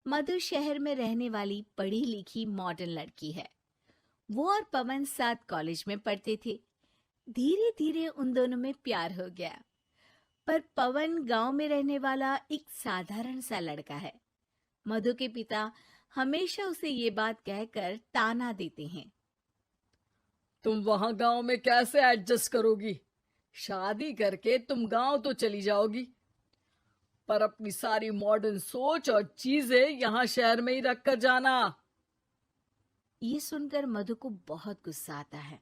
मधु शहर में रहने वाली पढ़ी लिखी मॉडर्न लड़की है। वो और पवन साथ कॉलेज में पढ़ते थे। धीरे धीरे उन दोनों में प्यार हो गया। पर पवन गांव में रहने वाला एक साधारण सा लड़का है। मधु के पिता हमेशा उसे ये बात कहकर ताना देते हैं। तुम वहां गांव में कैसे एडजस्ट करोगी? शादी करके तुम गांव तो चली जाओगी, पर अपनी सारी मॉडर्न सोच और चीजें यहाँ शहर में ही रख कर जाना। ये सुनकर मधु को बहुत गुस्सा आता है।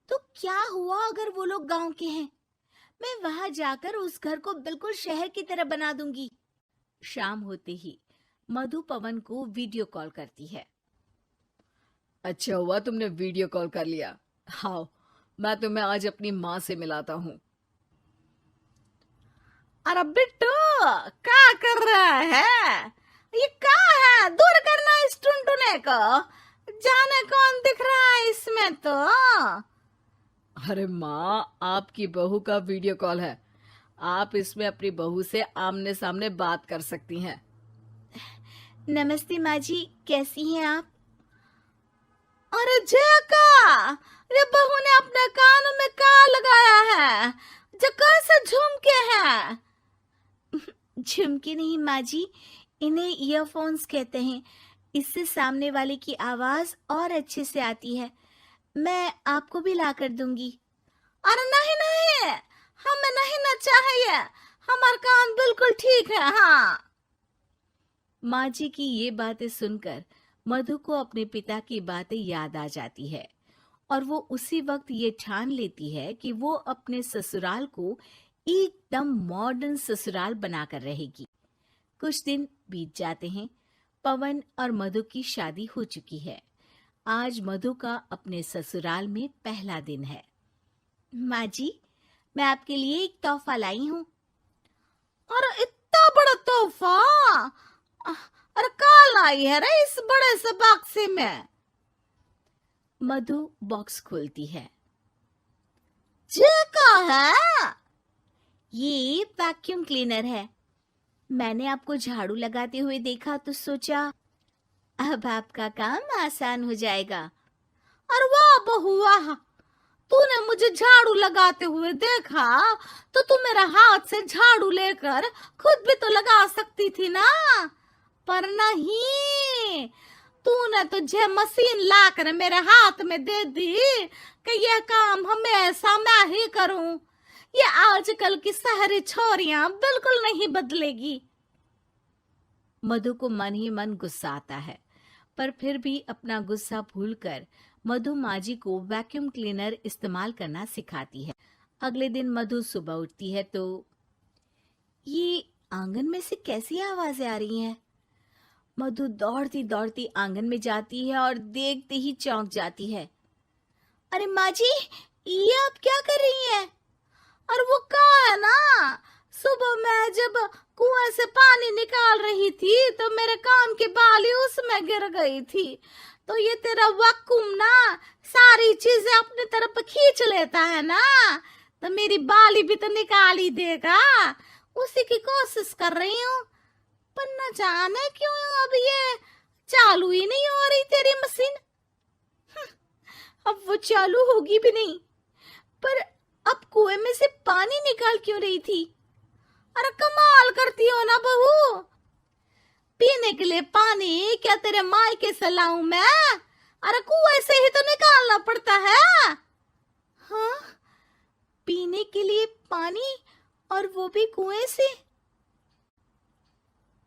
तो क्या हुआ अगर वो लोग गांव के हैं? मैं वहां जाकर उस घर को बिल्कुल शहर की तरह बना दूंगी। शाम होते ही मधु पवन को वीडियो कॉल करती है। अच्छा हुआ तुमने वीडियो कॉल कर लिया। हाँ, मैं तुम्हें आज अपनी माँ से मिलाता हूँ। अरे बिट्टू, क्या कर रहा है? ये क्या है? दूर करना इस टुनटुने को। जाने कौन दिख रहा है इसमें तो। अरे माँ, आपकी बहू का वीडियो कॉल है। आप इसमें अपनी बहू से आमने सामने बात कर सकती हैं। नमस्ते माँ जी, कैसी हैं आप? अरे जेका, ये बहू ने अपने कानों में क्या लगाया है? जो कैसे झुमके हैं? झुमके नहीं माँ जी, इन्हें ईयरफोन्स कहते हैं। इससे सामने वाले की आवाज और अच्छे से आती है। मैं आपको भी ला कर दूंगी। अरे नहीं नहीं, हमें नहीं ना चाहिए। हमारे कान बिल्कुल ठीक है। हाँ। माँ जी की ये बातें सुनकर मधु को अपने पिता की बातें याद आ जाती है और वो उसी वक्त ये ठान लेती है कि वो अपने ससुराल को एकदम मॉडर्न ससुराल बनाकर रहेगी। कुछ दिन बीत जाते हैं। पवन और मधु की शादी हो चुकी है। आज मधु का अपने ससुराल में पहला दिन है। माँ जी, मैं आपके लिए एक तोहफा लाई हूँ। अरे इतना बड़ा तोहफा! अरे क्या लाई है रे इस बड़े से बक्से में? मधु बॉक्स खोलती है। ये क्या है? ये वैक्यूम क्लीनर है। मैंने आपको झाड़ू लगाते हुए देखा तो सोचा अब आपका काम आसान हो जाएगा। अरे वाह बहू वाह! तूने मुझे झाड़ू लगाते हुए देखा तो तू मेरा हाथ से झाड़ू लेकर खुद भी तो लगा सकती थी ना। पर नहीं, तूने तुझे मशीन लाकर मेरे हाथ में दे दी कि यह काम हमेशा मैं ही करूं। ये आजकल की शहरी छोरियां बिल्कुल नहीं बदलेगी। मधु को मन ही मन गुस्सा आता है, पर फिर भी अपना गुस्सा भूलकर मधु माँ जी को वैक्यूम क्लीनर इस्तेमाल करना सिखाती है। अगले दिन मधु सुबह उठती है तो ये आंगन में से कैसी आवाजें आ रही हैं? मधु दौड़ती दौड़ती आंगन में जाती है और देखते ही चौंक जाती है। अरे माँ जी, ये आप क्या कर रही हैं? और वो क्या है ना, सुबह मैं जब कुएं से पानी निकाल रही थी तो मेरे कान की बाली उसमें गिर गई थी। तो ये तेरा वैक्यूम ना सारी चीजें अपनी तरफ खींच लेता है ना, तो मेरी बाली भी तो निकाल ही देगा। उसी की कोशिश कर रही हूँ, पर न जाने क्यों अब ये चालू ही नहीं हो रही तेरी मशीन। अब वो चालू होगी भी नहीं। पर अब कुएं में से पानी निकाल क्यों रही थी? अरे कमाल करती हो ना बहू। पीने के लिए पानी क्या तेरे मायके से लाऊं मैं? अरे कुएं से ही तो निकालना पड़ता है। हाँ, पीने के लिए पानी, और वो भी कुएं से।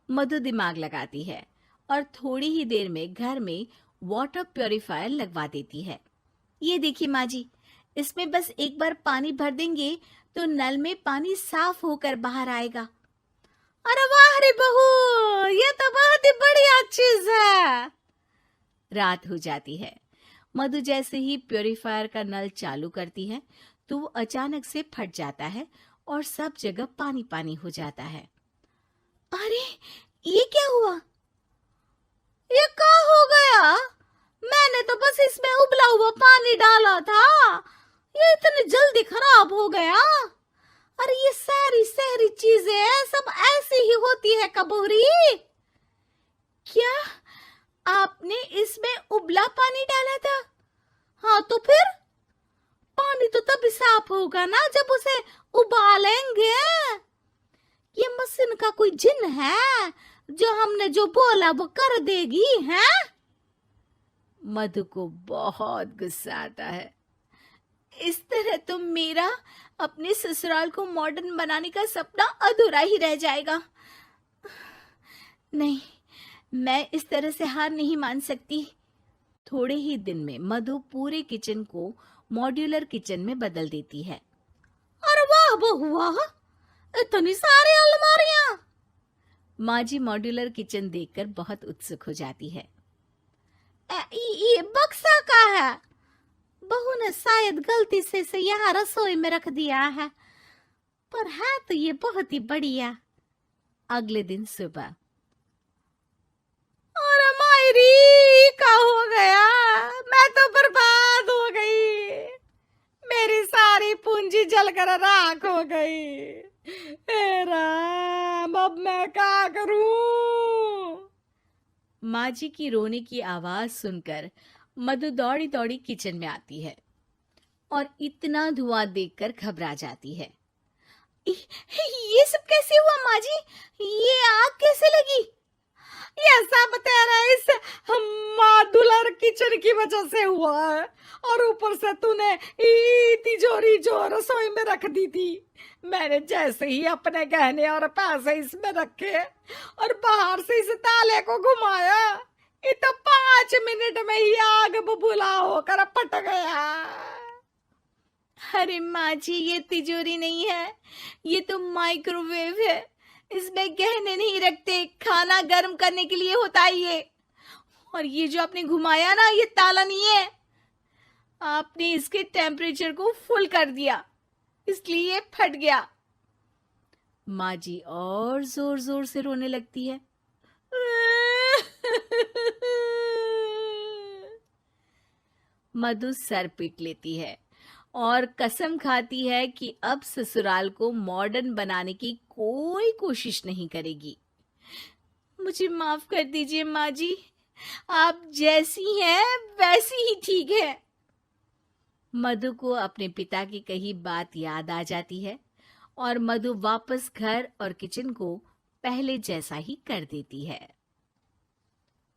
मधु दिमाग लगाती है और थोड़ी ही देर में घर में वाटर प्यूरिफायर लगवा देती है। ये देखिए माँ जी, इसमें बस एक बार पानी भर देंगे तो नल में पानी साफ होकर बाहर आएगा। अरे वाह रे बहू, ये तो बहुत ही बढ़िया चीज है। रात हो जाती है। मधु जैसे ही प्यूरिफायर का नल चालू करती है तो वो अचानक से फट जाता है और सब जगह पानी पानी हो जाता है। अरे ये क्या हुआ? ये क्या हो गया? मैंने तो बस इसमें उबला हुआ पानी डाला था, ये इतनी जल्दी खराब हो गया। अरे ये सारी शहरी चीजें सब ऐसी ही होती है कबूरी। आपने इसमें उबला पानी डाला था। हाँ तो फिर पानी तो तभी साफ होगा ना जब उसे उबालेंगे। ये मशीन का कोई जिन है जो हमने जो बोला वो कर देगी है? मधु को बहुत गुस्सा आता है। इस तरह तो मेरा अपने ससुराल को मॉडर्न बनाने का सपना अधूरा ही रह जाएगा। नहीं, मैं इस तरह से हार नहीं मान सकती। थोड़े ही दिन में मधु पूरे किचन को मॉड्यूलर किचन में बदल देती है। अरे वाह बहुआ, इतनी सारी अलमारियां। माँ जी मॉड्यूलर किचन देखकर बहुत उत्सुक हो जाती है। ये बक्सा का है। बहू ने शायद गलती से इसे यहाँ रसोई में रख दिया है, पर है तो ये बहुत ही बढ़िया। अगले दिन सुबह। अरे मायरी क्या हो गया, मैं तो बर्बाद हो गई। मेरी सारी पूंजी जलकर राख हो गई। हे राम, अब मैं क्या करूं? माँ जी की रोने की आवाज सुनकर मधु दौड़ी दौड़ी किचन में आती है और इतना धुआं देखकर घबरा जाती है। ये सब कैसे हुआ माँ जी? ये आग कैसे लगी? ये सब तेरा इस मॉड्यूलर किचन की वजह से हुआ है, और ऊपर से तूने तिजोरी जो रसोई में रख दी थी, मैंने जैसे ही अपने गहने और पैसे इसमें रखे और बाहर से इस ताले को घुमाया, ये तो 5 मिनट में ही आग बबूला होकर फट गया। अरे माँ जी, ये तिजोरी नहीं है, ये तो माइक्रोवेव है। इसमें गहने नहीं रखते, खाना गर्म करने के लिए होता है ये। और ये जो आपने घुमाया ना, ये ताला नहीं है, आपने इसके टेम्परेचर को फुल कर दिया, इसलिए ये फट गया। माँ जी और जोर जोर से रोने लगती है। मधु सर पीट लेती है और कसम खाती है कि अब ससुराल को मॉडर्न बनाने की कोई कोशिश नहीं करेगी। मुझे माफ कर दीजिए माँ जी, आप जैसी हैं वैसी ही ठीक है। मधु को अपने पिता की कही बात याद आ जाती है और मधु वापस घर और किचन को पहले जैसा ही कर देती है।